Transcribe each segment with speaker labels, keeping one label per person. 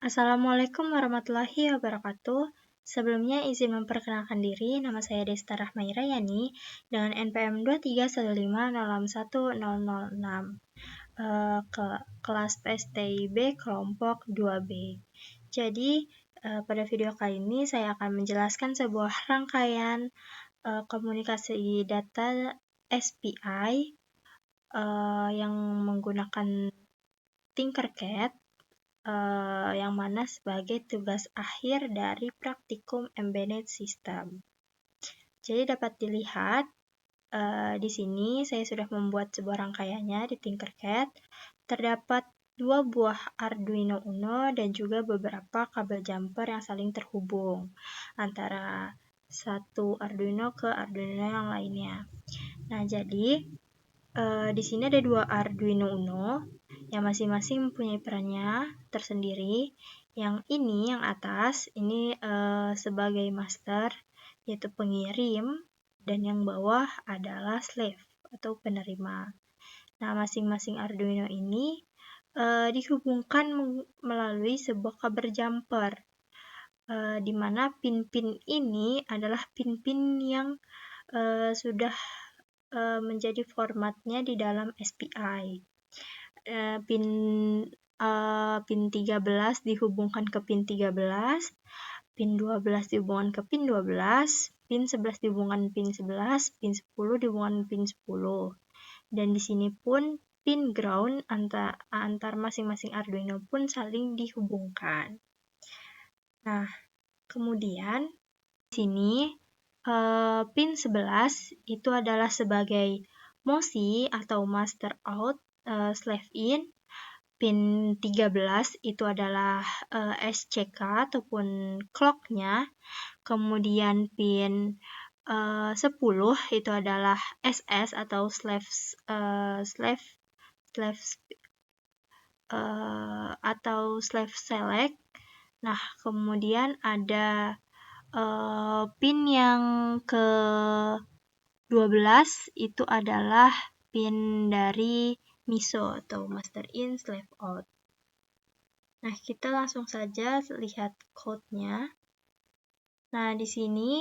Speaker 1: Assalamualaikum warahmatullahi wabarakatuh. Sebelumnya izin memperkenalkan diri, nama saya Desta Rahmairayani dengan NPM 23150610006 ke kelas PSTIB kelompok 2B. Jadi, pada video kali ini saya akan menjelaskan sebuah rangkaian komunikasi data SPI yang menggunakan Tinkercad yang mana sebagai tugas akhir dari praktikum Embedded System. Jadi dapat dilihat di sini saya sudah membuat sebuah rangkaiannya di Tinkercad. Terdapat 2 buah Arduino Uno dan juga beberapa kabel jumper yang saling terhubung antara satu Arduino ke Arduino yang lainnya. Nah, jadi di sini ada 2 Arduino Uno yang masing-masing mempunyai perannya tersendiri. Yang ini, yang atas, ini sebagai master, yaitu pengirim, dan yang bawah adalah slave atau penerima. Nah, masing-masing Arduino ini dihubungkan melalui sebuah kabel jumper, di mana pin-pin ini adalah pin-pin yang sudah menjadi formatnya di dalam SPI. Pin 13 dihubungkan ke pin 13, pin 12 dihubungkan ke pin 12, pin 11 dihubungkan pin 11, pin 10 dihubungkan pin 10. Dan di sini pun pin ground antar masing-masing Arduino pun saling dihubungkan. Nah, kemudian di sini pin 11 itu adalah sebagai MOSI atau master out slave in. Pin 13 itu adalah SCK ataupun clock-nya. Kemudian pin 10 itu adalah SS atau slave select. Nah, kemudian ada pin yang ke-12 itu adalah pin dari MISO atau master in slave out. Nah, kita langsung saja lihat code-nya. Nah, di sini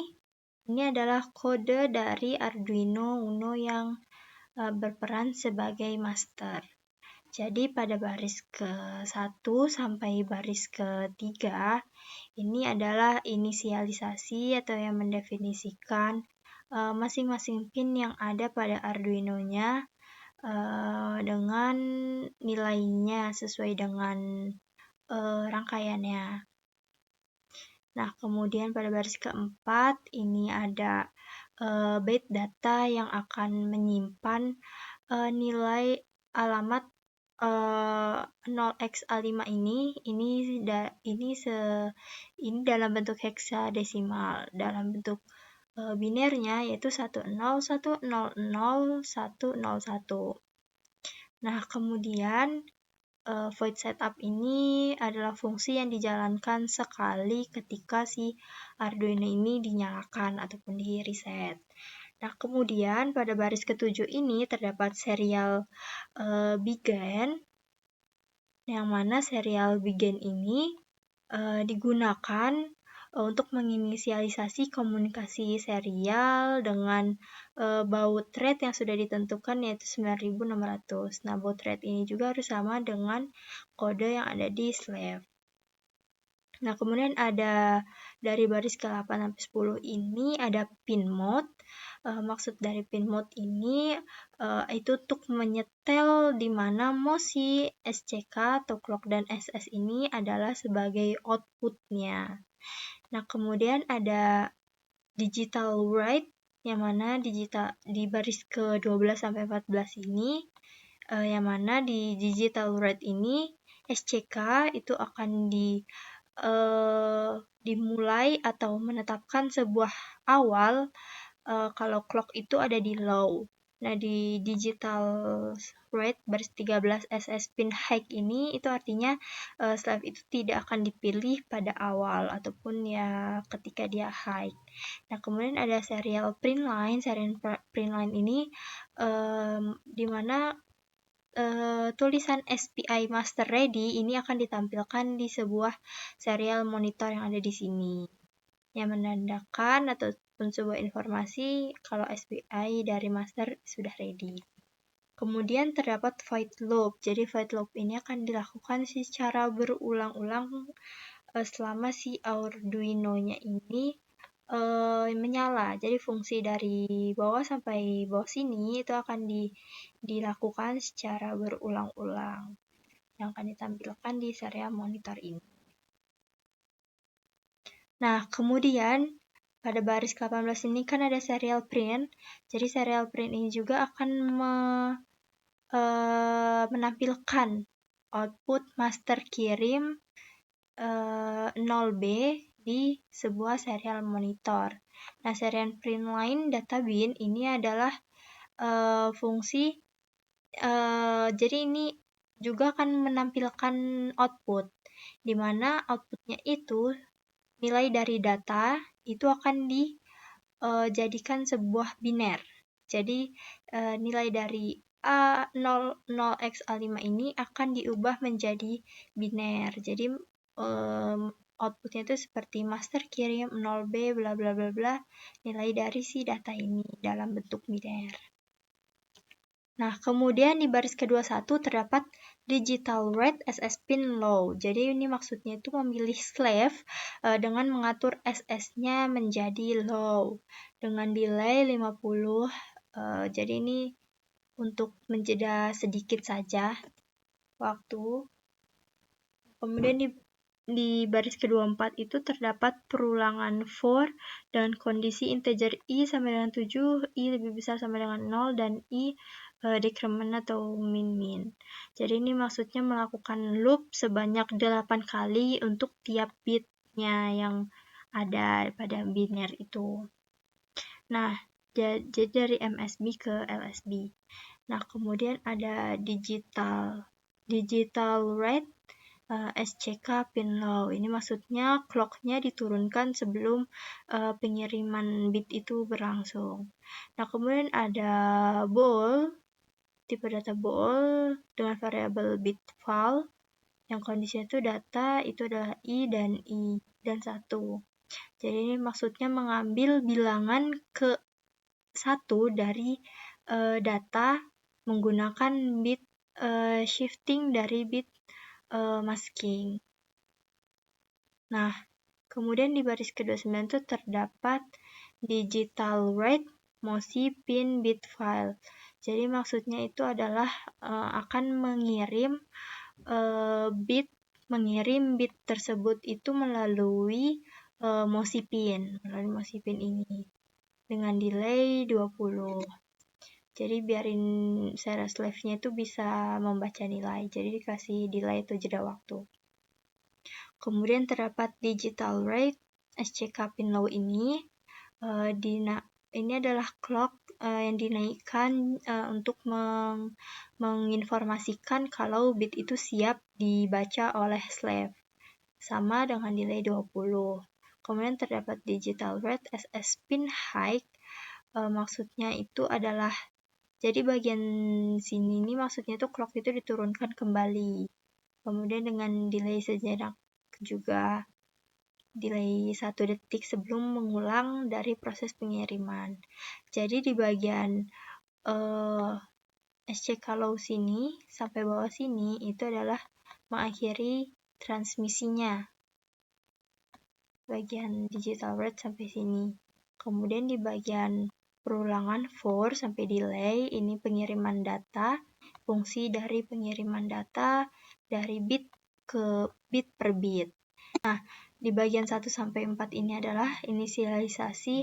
Speaker 1: ini adalah kode dari Arduino Uno yang berperan sebagai master. Jadi pada baris ke-1 sampai baris ke-3 ini adalah inisialisasi atau yang mendefinisikan masing-masing pin yang ada pada Arduino-nya dengan nilainya sesuai dengan rangkaiannya. Nah, kemudian pada baris ke-4 ini ada byte data yang akan menyimpan nilai alamat 0xa5 ini dalam bentuk heksadesimal, dalam bentuk binernya yaitu 10100101. Nah, kemudian void setup ini adalah fungsi yang dijalankan sekali ketika si Arduino ini dinyalakan ataupun di reset. Nah, kemudian pada baris ke-7 ini terdapat serial begin, yang mana serial begin ini digunakan untuk menginisialisasi komunikasi serial dengan baud rate yang sudah ditentukan yaitu 9600. Nah, baud rate ini juga harus sama dengan kode yang ada di slave. Nah, kemudian ada dari baris ke-8 sampai 10 ini ada pin mode. Maksud dari pin mode ini itu untuk menyetel di mana MOSI, SCK, atau clock dan SS ini adalah sebagai output-nya. Nah, kemudian ada digital write yang mana digital di baris ke-12 sampai 14 ini yang mana di digital write ini SCK itu akan dimulai atau menetapkan sebuah awal kalau clock itu ada di low. Nah, di digital write baris 13 SS pin high ini itu artinya slave itu tidak akan dipilih pada awal ataupun ya ketika dia high. Nah, kemudian ada serial print line. Serial print line ini di mana tulisan SPI Master Ready ini akan ditampilkan di sebuah serial monitor yang ada di sini, yang menandakan ataupun sebuah informasi kalau SPI dari master sudah ready. Kemudian terdapat void loop. Jadi void loop ini akan dilakukan secara berulang-ulang selama si Arduino-nya ini menyala. Jadi fungsi dari bawah sampai bawah sini itu akan dilakukan secara berulang-ulang yang akan ditampilkan di serial monitor ini. Nah, kemudian pada baris 18 ini kan ada serial print. Jadi serial print ini juga akan menampilkan output master kirim 0B di sebuah serial monitor. Nah, serial print line data bin ini adalah fungsi jadi ini juga akan menampilkan output, di mana outputnya itu nilai dari data itu akan dijadikan sebuah biner. Jadi nilai dari A00X A5 ini akan diubah menjadi biner. Jadi outputnya itu seperti master kirim 0B bla bla bla bla, nilai dari si data ini dalam bentuk biner. Nah, kemudian di baris ke-21 terdapat digital read SS pin low. Jadi ini maksudnya itu memilih slave dengan mengatur SS-nya menjadi low dengan delay 50. Jadi ini untuk menjeda sedikit saja waktu. Kemudian di baris ke-24 itu terdapat perulangan for dengan kondisi integer i sama dengan 7, i lebih besar sama dengan 0, dan i decrement atau min-min. Jadi ini maksudnya melakukan loop sebanyak 8 kali untuk tiap bitnya yang ada pada biner itu. Nah, jadi dari MSB ke LSB. Nah, kemudian ada digital read SCK pin low. Ini maksudnya clock-nya diturunkan sebelum pengiriman bit itu berlangsung. Nah, kemudian ada bool, tipe data bool dengan variabel bit file yang kondisinya itu data itu adalah i dan 1. Jadi ini maksudnya mengambil bilangan ke 1 dari data menggunakan bit shifting dari bit masking. Nah, kemudian di baris ke-29 itu terdapat digital read MOSI pin bit file. Jadi maksudnya itu adalah akan mengirim bit tersebut itu melalui MOSI pin ini dengan delay 20. Jadi biarin serial slave-nya itu bisa membaca nilai. Jadi dikasih delay atau jeda waktu. Kemudian terdapat digital read SCK pin low ini. Ini adalah clock yang dinaikkan untuk menginformasikan kalau bit itu siap dibaca oleh slave, sama dengan delay 20. Kemudian terdapat digital read SS pin high, maksudnya itu adalah, jadi bagian sini ini maksudnya itu clock itu diturunkan kembali. Kemudian dengan delay sejenak juga, delay 1 detik sebelum mengulang dari proses pengiriman. Jadi di bagian SCK low sini sampai bawah sini itu adalah mengakhiri transmisinya. Bagian digital read sampai sini. Kemudian di bagian perulangan for sampai delay ini pengiriman data, fungsi dari pengiriman data dari bit ke bit per bit. Nah, di bagian 1 sampai 4 ini adalah inisialisasi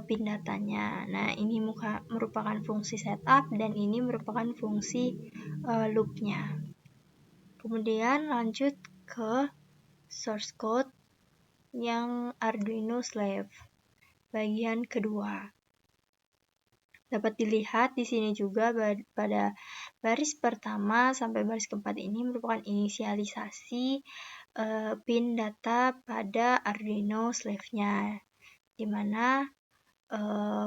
Speaker 1: pin datanya. Nah, ini merupakan fungsi setup dan ini merupakan fungsi loop-nya. Kemudian lanjut ke source code yang Arduino Slave. Bagian kedua. Dapat dilihat di sini juga pada baris pertama sampai baris keempat ini merupakan inisialisasi pin data pada Arduino Slave-nya, di mana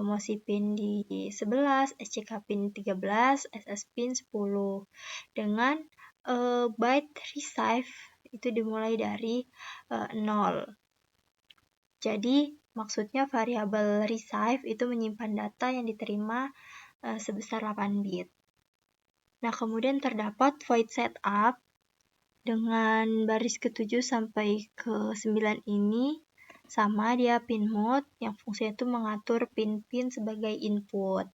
Speaker 1: MOSI pin di 11, SCK pin 13, SS pin 10. Dengan byte receive itu dimulai dari 0. Jadi maksudnya variabel receive itu menyimpan data yang diterima sebesar 8 bit. Nah, kemudian terdapat void setup dengan baris ke-7 sampai ke-9 ini sama dia pin mode yang fungsinya itu mengatur pin-pin sebagai input.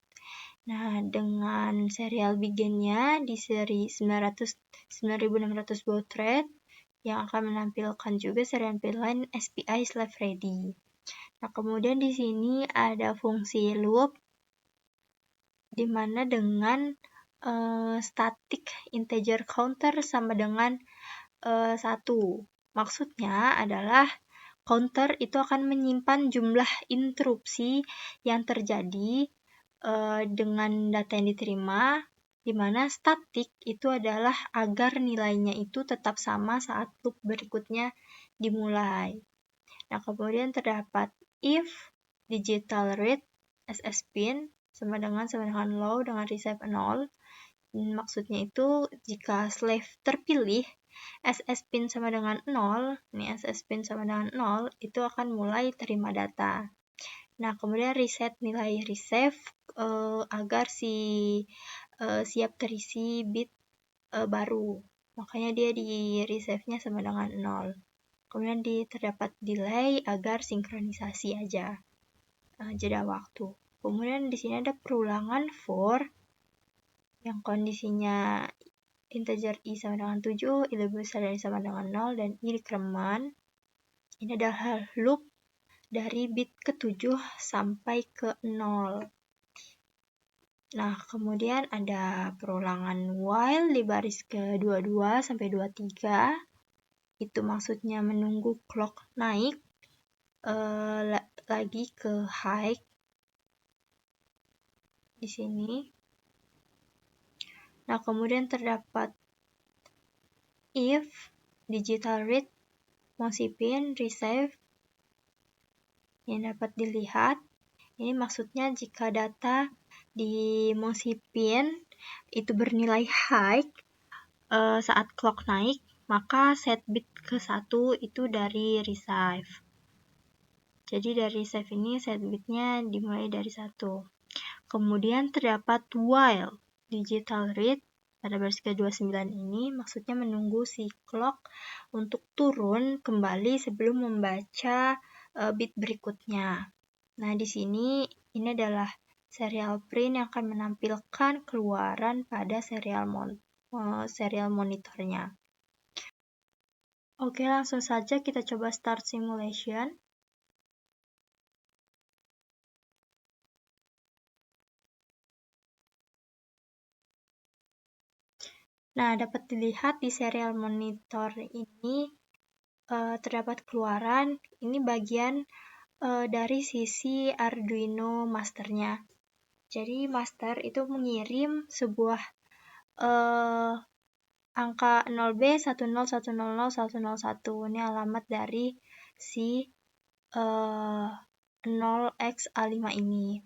Speaker 1: Nah, dengan serial begin-nya di seri 9600 baud rate yang akan menampilkan juga serial pin line SPI slave ready. Nah, kemudian di sini ada fungsi loop di mana dengan static integer counter sama dengan 1. Maksudnya adalah counter itu akan menyimpan jumlah interupsi yang terjadi dengan data yang diterima, di mana static itu adalah agar nilainya itu tetap sama saat loop berikutnya dimulai. Nah, kemudian terdapat if digital read SS pin sama dengan low dengan receive 0. Maksudnya itu jika slave terpilih SS pin sama dengan 0, nih SS pin sama dengan 0, itu akan mulai terima data. Nah, kemudian reset nilai receive agar siap terisi bit baru. Makanya dia di receive-nya sama dengan 0. Kemudian terdapat delay agar sinkronisasi aja jeda waktu. Kemudian di sini ada perulangan for yang kondisinya integer i sama dengan 7, i lebih besar dari sama dengan 0, dan i dikreman. Ini adalah loop dari bit ke-7 sampai ke 0. Nah, kemudian ada perulangan while di baris ke-22 sampai 23. Itu maksudnya menunggu clock naik lagi ke high di sini. Nah, kemudian terdapat if digital read MOSI pin receive yang dapat dilihat. Ini maksudnya jika data di MOSI pin itu bernilai high saat clock naik, maka set bit ke-1 itu dari receive. Jadi dari receive ini set bitnya dimulai dari 1. Kemudian terdapat while digital read pada baris ke-29 ini maksudnya menunggu si clock untuk turun kembali sebelum membaca bit berikutnya. Nah, di sini ini adalah serial print yang akan menampilkan keluaran pada serial monitornya. Oke, langsung saja kita coba start simulation. Nah, dapat dilihat di serial monitor ini terdapat keluaran. Ini bagian dari sisi Arduino masternya. Jadi master itu mengirim sebuah angka 0B10100101. Ini alamat dari si 0xA5 ini.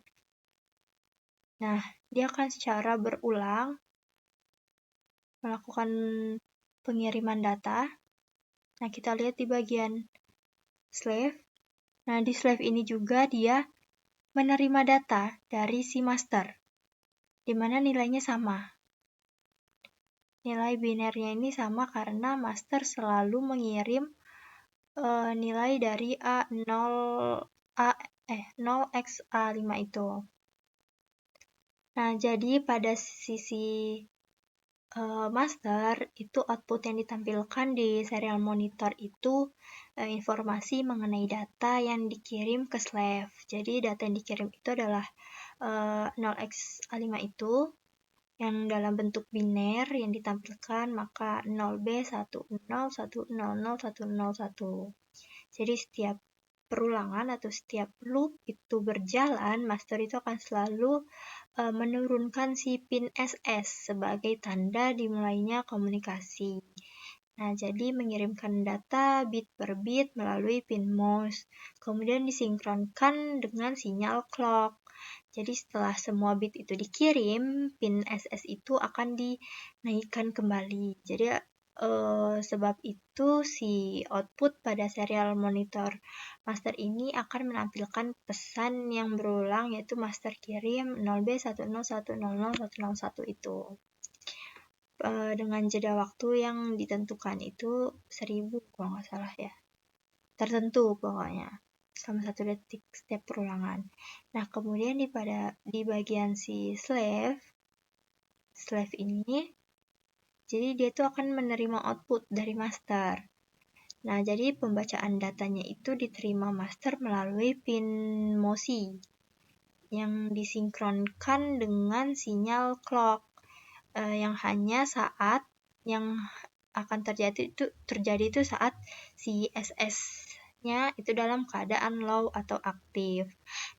Speaker 1: Nah, dia akan secara berulang melakukan pengiriman data. Nah, kita lihat di bagian slave. Nah, di slave ini juga dia menerima data dari si master, di mana nilainya sama. Nilai binernya ini sama karena master selalu mengirim nilai dari 0xA5 itu. Nah, jadi pada sisi master itu output yang ditampilkan di serial monitor itu informasi mengenai data yang dikirim ke slave. Jadi data yang dikirim itu adalah 0xA5 itu yang dalam bentuk biner yang ditampilkan maka 0B10100101. Jadi setiap perulangan atau setiap loop itu berjalan, master itu akan selalu menurunkan si pin SS sebagai tanda dimulainya komunikasi. Nah, jadi mengirimkan data bit per bit melalui pin MOS, kemudian disinkronkan dengan sinyal clock. Jadi setelah semua bit itu dikirim, pin SS itu akan dinaikkan kembali. Jadi sebab itu si output pada serial monitor master ini akan menampilkan pesan yang berulang, yaitu master kirim 0B10100101 itu. Dengan jeda waktu yang ditentukan itu 1000 kalau nggak salah ya. Tertentu pokoknya. Selama 1 detik setiap perulangan. Nah, kemudian di bagian si slave ini, jadi dia tuh akan menerima output dari master. Nah, jadi pembacaan datanya itu diterima master melalui pin MOSI yang disinkronkan dengan sinyal clock. Yang hanya saat yang akan terjadi itu saat si SS-nya itu dalam keadaan low atau aktif.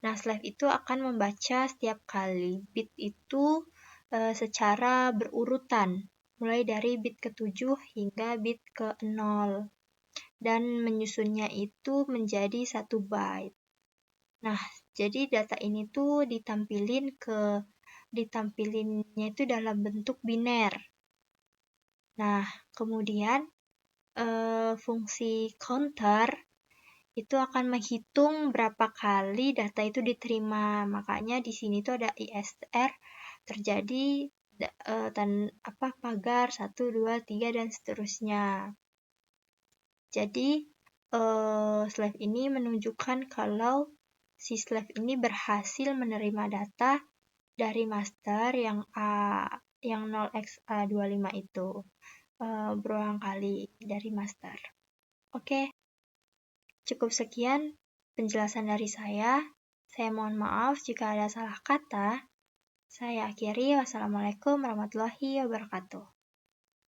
Speaker 1: Nah, slave itu akan membaca setiap kali bit itu secara berurutan, mulai dari bit ke-7 hingga bit ke-0, dan menyusunnya itu menjadi 1 byte. Nah, jadi data ini tuh ditampilinnya itu dalam bentuk biner. Nah, kemudian fungsi counter itu akan menghitung berapa kali data itu diterima. Makanya di sini tuh ada ISR terjadi pagar 1, 2, 3 dan seterusnya. Jadi slave ini menunjukkan kalau si slave ini berhasil menerima data dari master yang 0x25 itu berulang kali dari master. Oke, cukup sekian penjelasan dari saya. Saya mohon maaf jika ada salah kata. Saya akhiri. Wassalamualaikum warahmatullahi wabarakatuh.